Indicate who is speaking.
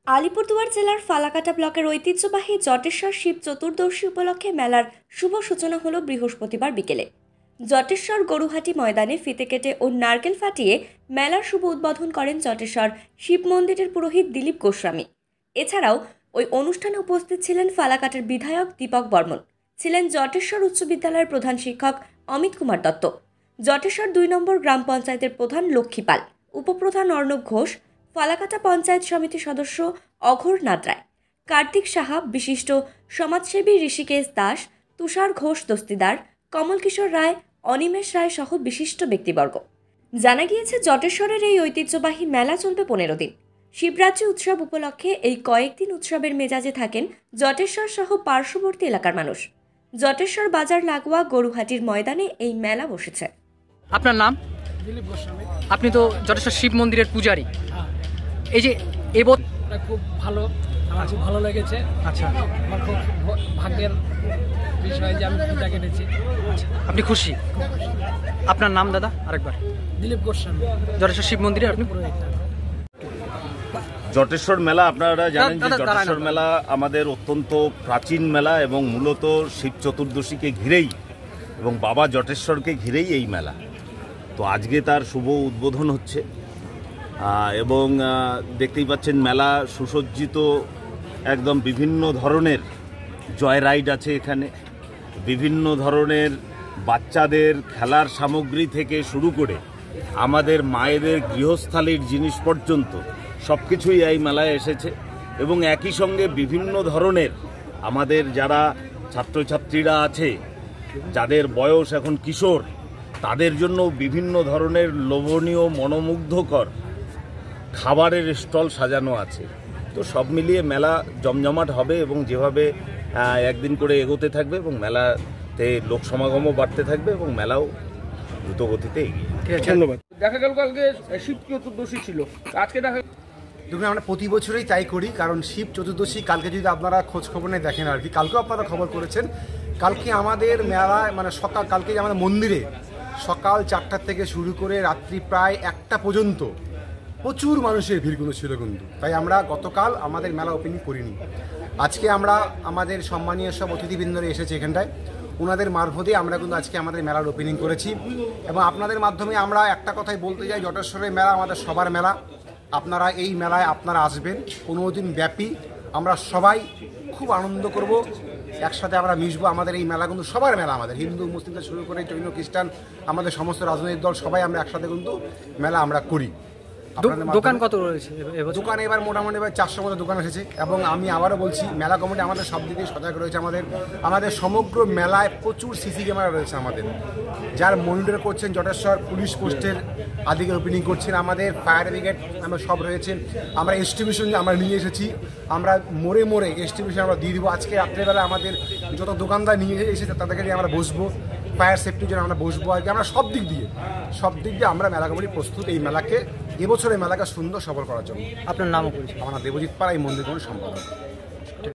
Speaker 1: আলিপুরদুয়ার জেলার ফালাকাটা ব্লকের ঐতিহ্যবাহী জটেশ্বর শিব চতুর্দশী উপলক্ষে মেলার শুভ সূচনা হলো বৃহস্পতিবার বিকেলে। জটেশ্বর গরুহাটি ময়দানে ফিতে কেটে ও নারকেল ফাটিয়ে মেলার শুভ উদ্বোধন করেন জটেশ্বর শিব মন্দিরের পুরোহিত দিলীপ গোস্বামী। এছাড়াও ওই অনুষ্ঠানে উপস্থিত ছিলেন ফালাকাটার বিধায়ক দীপক বর্মন, ছিলেন জটেশ্বর উচ্চ বিদ্যালয়ের প্রধান শিক্ষক অমিত কুমার দত্ত, জটেশ্বর 2 নম্বর গ্রাম পঞ্চায়েতের প্রধান লক্ষ্মী পাল, উপপ্রধান অর্ণব ঘোষ, ফালাকাটা পঞ্চায়েত সমিতির সদস্য অঘোর নাদ্রায়, কার্তিক সাহা, বিশিষ্ট সমাজসেবী ঋষিকেশ দাস, তুষার ঘোষ দস্তিদার, কমল কিশোর রায়, অনিমেষ রায় সহ বিশিষ্ট ব্যক্তিবর্গ। জানা গিয়েছে জটেশ্বরের এই ঐতিহ্যবাহী মেলা চলবে 15 দিন। শিবরাত্রি উৎসব উপলক্ষে এই কয়েকদিন উৎসবের মেজাজে থাকেন জটেশ্বর সহ পার্শ্ববর্তী এলাকার মানুষ। জটেশ্বর বাজার লাগোয়া গরুহাটির ময়দানে এই মেলা বসেছে।
Speaker 2: আপনার নাম?
Speaker 3: দিলীপ গোস্বামী।
Speaker 2: আপনি তো জটেশ্বর শিব মন্দিরের পূজারী। এই যে
Speaker 3: এবছর খুব ভালো, আমার খুব ভালো লেগেছে।
Speaker 2: আচ্ছা,
Speaker 3: আমার খুব ভাগ্যের বিষয় যে আমি পূজা কেটেছি।
Speaker 2: আচ্ছা, আপনি খুশি? আপনার নাম দাদা আরেকবার?
Speaker 3: দিলীপ গোস্বামী,
Speaker 2: জটেশ্বর শিব মন্দিরে আপনি
Speaker 3: পুরোহিত।
Speaker 4: জটেশ্বর মেলা আপনারা জানেন যে জটেশ্বর মেলা আমাদের অত্যন্ত প্রাচীন মেলা এবং মূলত শিব চতুর্দশীকে ঘিরেই এবং বাবা জটেশ্বরকে ঘিরেই এই মেলা। তো আজকে তার শুভ উদ্বোধন হচ্ছে এবং দেখতেই পাচ্ছেন মেলা সুসজ্জিত, একদম বিভিন্ন ধরনের জয় রাইড আছে এখানে, বিভিন্ন ধরনের বাচ্চাদের খেলার সামগ্রী থেকে শুরু করে আমাদের মায়েদের গৃহস্থালির জিনিস পর্যন্ত সব কিছুই এই মেলায় এসেছে। এবং একই সঙ্গে বিভিন্ন ধরনের আমাদের যারা ছাত্রছাত্রীরা আছে, যাদের বয়স এখন কিশোর, তাদের জন্য বিভিন্ন ধরনের লোভনীয় মনোমুগ্ধকর খাবারের স্টল সাজানো আছে। তো সব মিলিয়ে মেলা জমজমাট হবে এবং যেভাবে একদিন করে এগোতে থাকবে এবং মেলাতে লোক সমাগমও বাড়তে থাকবে এবং মেলাও দ্রুত গতিতে এগিয়ে।
Speaker 5: ধন্যবাদ। দেখা গেল কালকে শিব চতুর্দশী ছিল, আজকে দেখা
Speaker 6: দেখুন আমরা প্রতি বছরই তাই করি, কারণ শিব চতুর্দশী কালকে যদি আপনারা খোঁজ খবর নিয়ে দেখেন আর কি, কালকেও আপনারা খবর করেছেন, কালকে আমাদের মেলা মানে কালকে আমাদের মন্দিরে সকাল 4টা থেকে শুরু করে রাত্রি প্রায় 1টা পর্যন্ত প্রচুর মানুষের ভিড় কিন্তু ছিল কিন্তু। তাই আমরা গতকাল আমাদের মেলা ওপেনিং করিনি। আজকে আমরা আমাদের সম্মানীয় সব অতিথিবৃন্দরা এসেছে এখানটায়, ওনাদের মারফতে আমরা কিন্তু আজকে আমাদের মেলার ওপেনিং করেছি। এবং আপনাদের মাধ্যমে আমরা একটা কথাই বলতে চাই, জটেশ্বরের মেলা আমাদের সবার মেলা। আপনারা এই মেলায় আপনারা আসবেন 15 দিন ব্যাপী, আমরা সবাই খুব আনন্দ করব, একসাথে আমরা মিশবো। আমাদের এই মেলা কিন্তু সবার মেলা, আমাদের হিন্দু মুসলিম থেকে শুরু করে জৈন খ্রিস্টান, আমাদের সমস্ত রাজনৈতিক দল সবাই আমরা একসাথে কিন্তু মেলা আমরা করি।
Speaker 2: দোকান কত রয়েছে?
Speaker 6: দোকান এবার মোটামুটি 400 মতো দোকান এসেছে। এবং আমি আবারও বলছি, মেলা কমিটি আমাদের সব দিকেই সজাগ রয়েছে। আমাদের সমগ্র মেলায় প্রচুর সিসি ক্যামেরা রয়েছে আমাদের, যার মনিটর করছেন জটেশ্বর পুলিশ পোস্টের আদিকে ওপেনিং করছেন, আমাদের ফায়ার ব্রিগেড আমরা সব রয়েছে। আমরা এস্টিমেশন আমরা নিয়ে এসেছি, আমরা মোড়ে মোড়ে এস্টিমেশন আমরা দিয়ে দেবো। আজকে রাত্রেবেলা আমাদের যত দোকানদার নিয়ে এসেছে তাদেরকে নিয়ে আমরা বসবো, ফায়ার সেফটির জন্য আমরা বসবো আর কি। আমরা সব দিক দিয়ে আমরা মেলা কমিটি প্রস্তুত এই মেলাকে, এবছরের মেলাকে সুন্দর সফল করার জন্য।
Speaker 2: আপনার নাম?
Speaker 6: আমার দেবজিৎ পাল, এই মন্দির সম্পাদক।